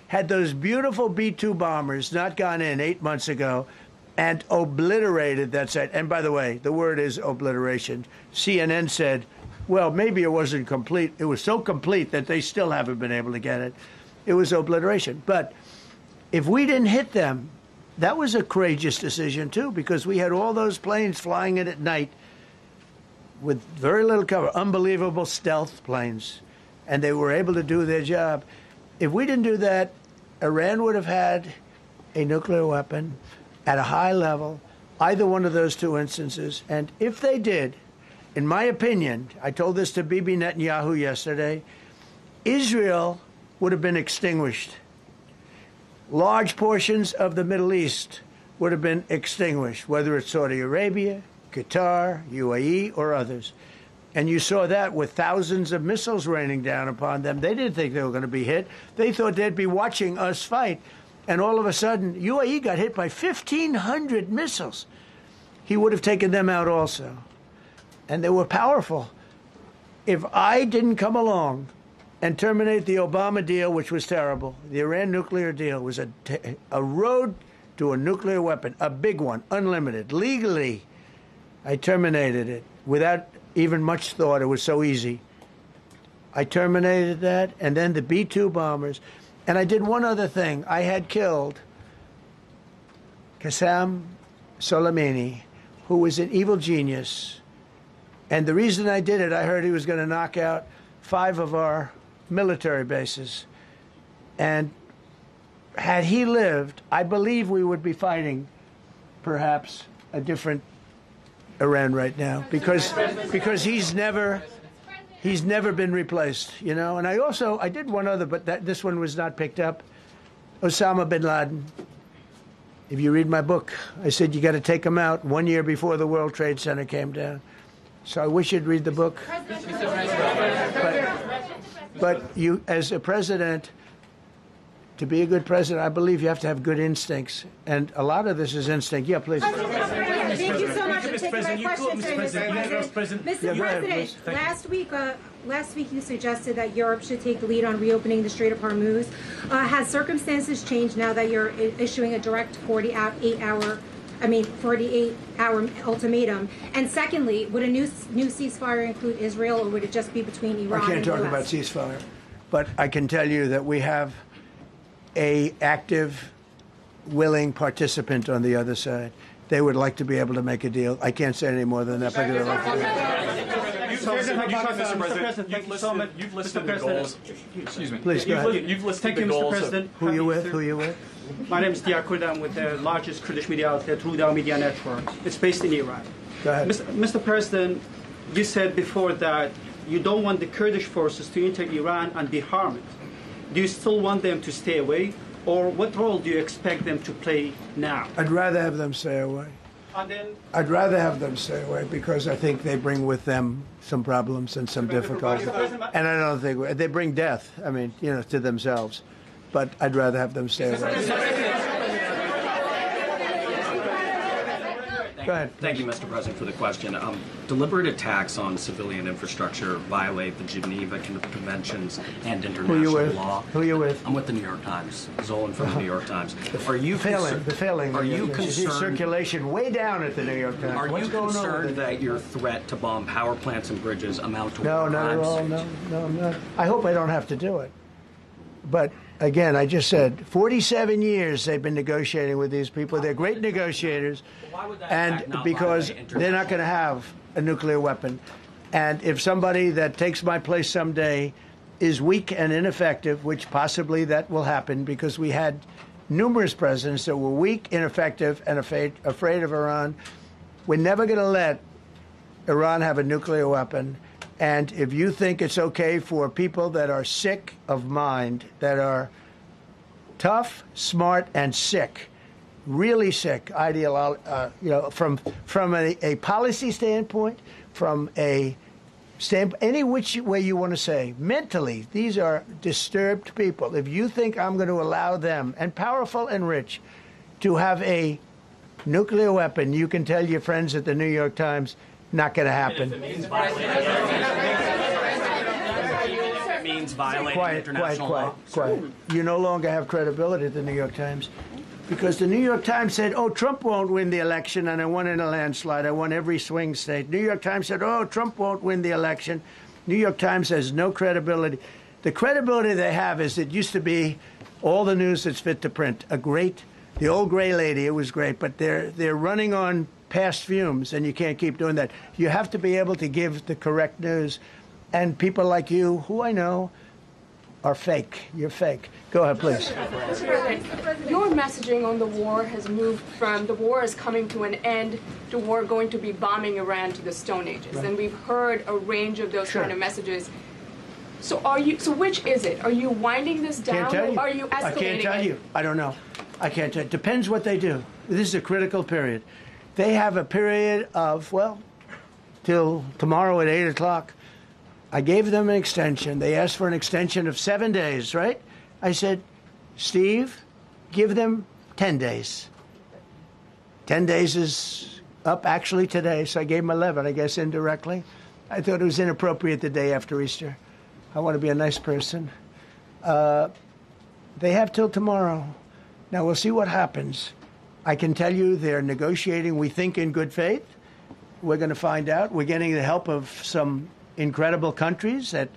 had those beautiful B-2 bombers not gone in 8 months ago and obliterated that site. And by the way, the word is obliteration. CNN said, well, maybe it wasn't complete. It was so complete that they still haven't been able to get it. It was obliteration. But if we didn't hit them, that was a courageous decision, too, because we had all those planes flying in at night with very little cover, unbelievable stealth planes, and they were able to do their job. If we didn't do that, Iran would have had a nuclear weapon at a high level, either one of those two instances. And if they did, in my opinion, I told this to Bibi Netanyahu yesterday, Israel would have been extinguished. Large portions of the Middle East would have been extinguished, whether it's Saudi Arabia, Qatar, UAE, or others. And you saw that with thousands of missiles raining down upon them. They didn't think they were going to be hit. They thought they'd be watching us fight. And all of a sudden, UAE got hit by 1,500 missiles. He would have taken them out also. And they were powerful. If I didn't come along and terminate the Obama deal, which was terrible, the Iran nuclear deal was a road to a nuclear weapon, a big one, unlimited, legally. I terminated it without even much thought. It was so easy. I terminated that, and then the B-2 bombers. And I did one other thing. I had killed Qasem Soleimani, who was an evil genius. And the reason I did it, I heard he was going to knock out 5 of our military bases. And had he lived, I believe we would be fighting perhaps a different Iran right now, because he's never been replaced, you know. And I did one other, but this one was not picked up. Osama bin Laden. If you read my book, I said you got to take him out 1 year before the World Trade Center came down. So I wish you'd read the book. But you, as a president, to be a good president, I believe you have to have good instincts. And a lot of this is instinct. Yeah, please. Thank you so much for taking my question, Mr. President. Mr. President, last week you suggested that Europe should take the lead on reopening the Strait of Hormuz. Has circumstances changed now that you're issuing a direct 48-hour ultimatum? And secondly, would a new ceasefire include Israel, or would it just be between Iran and the US? I can't talk about ceasefire, but I can tell you that we have a active, willing participant on the other side. They would like to be able to make a deal. I can't say any more than that. But You've listed the goals. Excuse me. Please, go ahead. You've listed the goals. Who are you with? Who are you with? My name is Diyar Kurd. I'm with the largest Kurdish media outlet, Ruda Media Network. It's based in Iran. Go ahead. Mr. President, you said before that you don't want the Kurdish forces to enter Iran and be harmed. Do you still want them to stay away? Or what role do you expect them to play now? I'd rather have them stay away. I'd rather have them stay away because I think they bring with them some problems and some difficulties. And I don't think they bring death, I mean, you know, to themselves. But I'd rather have them stay away. Go ahead. Thank you, Mr. President, for the question. Deliberate attacks on civilian infrastructure violate the Geneva Conventions and international law. Who are you with? I'm with the New York Times. Zolan from the New York Times. Are you failing? Are you concerned? Circulation way down at the New York Times. Are you concerned that your threat to bomb power plants and bridges amount to war crimes? No, not at all. No, I'm not. I hope I don't have to do it. But again, I just said 47 years they've been negotiating with these people. They're great negotiators, and because they're not going to have a nuclear weapon. And if somebody that takes my place someday is weak and ineffective, which possibly that will happen because we had numerous presidents that were weak, ineffective, and afraid of Iran, we're never going to let Iran have a nuclear weapon. And if you think it's okay for people that are sick of mind, that are tough, smart, and sick, really sick, from a policy standpoint, from a standpoint, any which way you want to say, mentally, these are disturbed people. If you think I'm going to allow them, and powerful and rich, to have a nuclear weapon, you can tell your friends at the New York Times, not going to happen. It means elections violating international law? Quiet. You no longer have credibility at the New York Times. Because the New York Times said, oh, Trump won't win the election, and I won in a landslide. I won every swing state. New York Times said, oh, Trump won't win the election. New York Times has no credibility. The credibility they have is it used to be all the news that's fit to print. The old gray lady, it was great, but they're running on past fumes, and you can't keep doing that. You have to be able to give the correct news. And people like you, who I know, are fake. You're fake. Go ahead, please. Your messaging on the war has moved from the war is coming to an end to war going to be bombing Iran to the Stone Ages. Right. And we've heard a range of those kind of messages. So which is it? Are you winding this down or are you escalating I can't tell you. I don't know. I can't tell you. Depends what they do. This is a critical period. They have a period of, well, till tomorrow at 8 o'clock. I gave them an extension. They asked for an extension of 7 days, right? I said, Steve, give them 10 days. 10 days is up actually today, so I gave them 11, I guess, indirectly. I thought it was inappropriate the day after Easter. I want to be a nice person. They have till tomorrow. Now, we'll see what happens. I can tell you they're negotiating, we think, in good faith. We're going to find out. We're getting the help of some incredible countries that